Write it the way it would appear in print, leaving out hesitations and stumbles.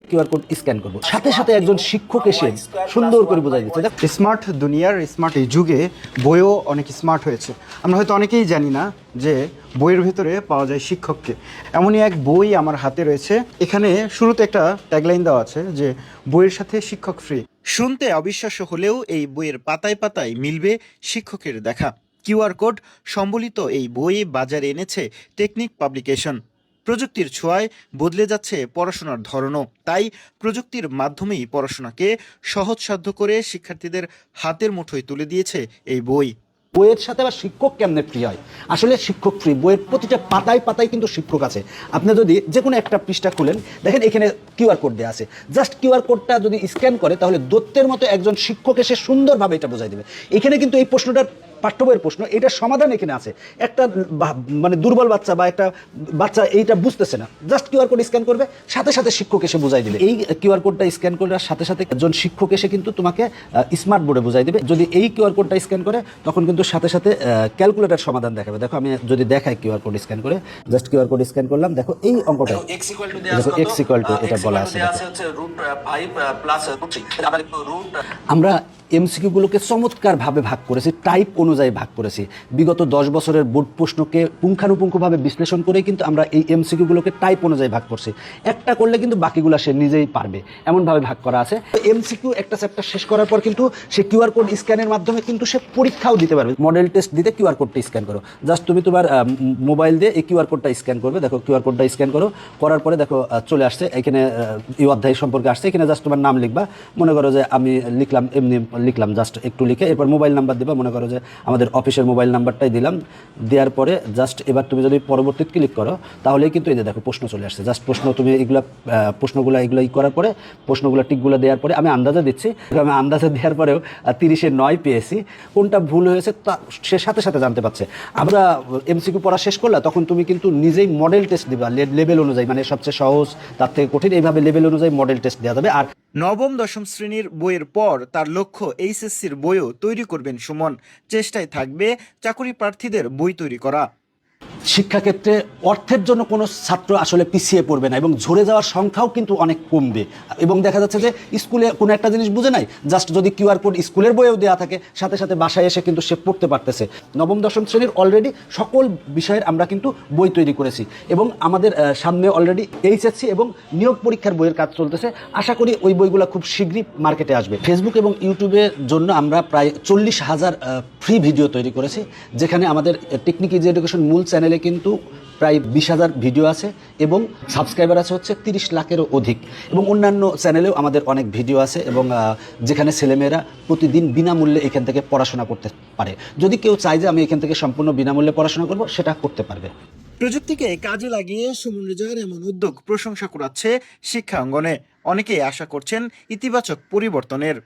QR code scan করব, সাথে সাথে একজন শিক্ষক এসে সুন্দর করে বোঝাই দিচ্ছে। স্মার্ট দুনিয়ার স্মার্ট এই যুগে বইও অনেক স্মার্ট হয়েছে। আমরা হয়তো অনেকেই জানি না যে বইয়ের ভেতরে পাওয়া যায় শিক্ষককে। এমনই এক বই আমার হাতে রয়েছে। এখানে শুরুতে একটা ট্যাগলাইন দেওয়া আছে যে বইয়ের সাথে শিক্ষক ফ্রি। শুনতে অবিশ্বাস্য হলেও এই বইয়ের পাতায় পাতায় মিলবে শিক্ষকের দেখা। কিউআর কোড সম্বলিত এই বই বাজারে এনেছে টেকনিক পাবলিকেশন। প্রযুক্তির ছোঁয়ায় বদলে যাচ্ছে পড়াশোনার ধরনও। তাই প্রযুক্তির মাধ্যমেই পড়াশোনাকে সহজসাধ্য করে শিক্ষার্থীদের হাতের মুঠোয় তুলে দিয়েছে এই বই। বইয়ের সাথে আবার শিক্ষক কেমনে ফ্রি হয়? আসলে শিক্ষক ফ্রি। বইয়ের প্রতিটা পাতায় পাতায় কিন্তু শিক্ষক আছে। আপনি যদি যে কোনো একটা পৃষ্ঠা খুলেন, দেখেন এখানে কিউআর কোড দেওয়া আছে। জাস্ট কিউআর কোডটা যদি স্ক্যান করে, তাহলে দৈত্যের মতো একজন শিক্ষক এসে সুন্দরভাবে এটা বোঝাই দেবে। এখানে কিন্তু এই প্রশ্নটার পাঠ্য বইয়ের প্রশ্ন, এটার সমাধান এখানে আছে। একটা মানে দুর্বল বাচ্চা বা একটা বাচ্চা এইটা বুঝতেছে না, জাস্ট কিউআর কোড স্ক্যান করবে, সাথে সাথে শিক্ষক এসে বোঝাই দিবে। এই কিউআর কোডটা স্ক্যান করার সাথে সাথে একজন শিক্ষক এসে কিন্তু তোমাকে স্মার্ট বোর্ডে বোঝাই দিবে। যদি এই কিউআর কোডটা স্ক্যান করে, তখন কিন্তু সাথে সাথে ক্যালকুলেটর সমাধান দেখাবে। দেখো আমি যদি দেখাই কিউআর কোড স্ক্যান করে, জাস্ট কিউআর কোড স্ক্যান করলাম, দেখো এই অঙ্কটা, দেখো এক্স ইকুয়াল টু এটা বলা আছে। আমরা এমসিকিউ গুলোকে চমৎকারভাবে ভাগ করেছি, টাইপ অনুযায়ী ভাগ করেছি। বিগত 10 বছরের বোর্ড প্রশ্নকে পুঙ্খানুপুঙ্খভাবে বিশ্লেষণ করে কিন্তু আমরা এই এমসিকিউ গুলোকে টাইপ অনুযায়ী ভাগ করছি। একটা করলে কিন্তু বাকিগুলো সে নিজেই পারবে, এমনভাবে ভাগ করা আছে। এমসিকিউ একটা চ্যাপ্টার শেষ করার পর কিন্তু সে কিউআর কোড স্ক্যানের মাধ্যমে কিন্তু সে পরীক্ষাও দিতে পারবে। মডেল টেস্ট দিতে কিউআর কোডটা স্ক্যান করো, জাস্ট তুমি তোমার মোবাইল দিয়ে এই কিউআর কোডটা স্ক্যান করবে। দেখো কিউআর কোডটা স্ক্যান করো, করার পরে দেখো চলে আসছে এখানে এই অধ্যায় সম্পর্কে আসছে। এখানে জাস্ট তোমার নাম লিখবা, মনে করো যে আমি লিখলাম, এমনি লিখলাম, জাস্ট একটু লিখে এরপর মোবাইল নাম্বার দিবা, মনে করো যে আমাদের অফিসের মোবাইল নাম্বারটাই দিলাম। দেওয়ার পরে জাস্ট এবার তুমি যদি পরবর্তী ক্লিক করো, তাহলেই কিন্তু এই যে দেখো প্রশ্ন চলে আসছে। জাস্ট প্রশ্ন তুমি এগুলা প্রশ্নগুলো এগুলো করার পরে প্রশ্নগুলো টিকগুলো দেওয়ার পরে আমি আন্দাজে দিচ্ছি। আমি আন্দাজে দেওয়ার পরেও 30-এ 9 পেয়েছি। কোনটা ভুল হয়েছে তা সে সাথে সাথে জানতে পারছে। আমরা এমসিকিউ পড়া শেষ করলে তখন তুমি কিন্তু নিজেই মডেল টেস্ট দিবা লেভেল অনুযায়ী, মানে সবচেয়ে সহজ তার থেকে কঠিন, এইভাবে লেভেল অনুযায়ী মডেল টেস্ট দেওয়া যাবে। আর নবম দশম শ্রেণীর বইয়ের পর তার লক্ষ্য এইচএসসির বইও তৈরি করবেন সুমন। চেষ্টায় থাকবে চাকরি প্রার্থীদের বই তৈরি করা। শিক্ষাক্ষেত্রে অর্থের জন্য কোনো ছাত্র আসলে পিছিয়ে পড়বে না, এবং ঝরে যাওয়ার সংখ্যাও কিন্তু অনেক কমবে। এবং দেখা যাচ্ছে যে স্কুলে কোনো একটা জিনিস বুঝে নাই, জাস্ট যদি কিউআর কোড স্কুলের বইয়েও দেওয়া থাকে, সাথে সাথে বাসায় এসে কিন্তু সে পড়তে পারতেছে। নবম দশম শ্রেণীর অলরেডি সকল বিষয়ের আমরা কিন্তু বই তৈরি করেছি, এবং আমাদের সামনে অলরেডি এইচএসসি এবং নিয়োগ পরীক্ষার বইয়ের কাজ চলতেছে। আশা করি ওই বইগুলো খুব শীঘ্রই মার্কেটে আসবে। ফেসবুক এবং ইউটিউবের জন্য আমরা প্রায় 40,000 ফ্রি ভিডিও তৈরি করেছি, যেখানে আমাদের টেকনিক ইজি এডুকেশন মূল চ্যানেলে কিন্তু প্রায় 20,000 ভিডিও আছে, এবং সাবস্ক্রাইবার আছে হচ্ছে 30 লাখেরও অধিক। এবং অন্যান্য চ্যানেলেও আমাদের অনেক ভিডিও আছে, এবং যেখানে ছেলেমেয়েরা প্রতিদিন বিনামূল্যে এখান থেকে পড়াশোনা করতে পারে। যদি কেউ চায় যে আমি এখান থেকে সম্পূর্ণ বিনামূল্যে পড়াশোনা করব, সেটা করতে পারবে। প্রযুক্তিকে কাজে লাগিয়ে সুমন রেজার এমন উদ্যোগ প্রশংসা কুড়াচ্ছে শিক্ষা অঙ্গনে। অনেকেই আশা করছেন ইতিবাচক পরিবর্তনের।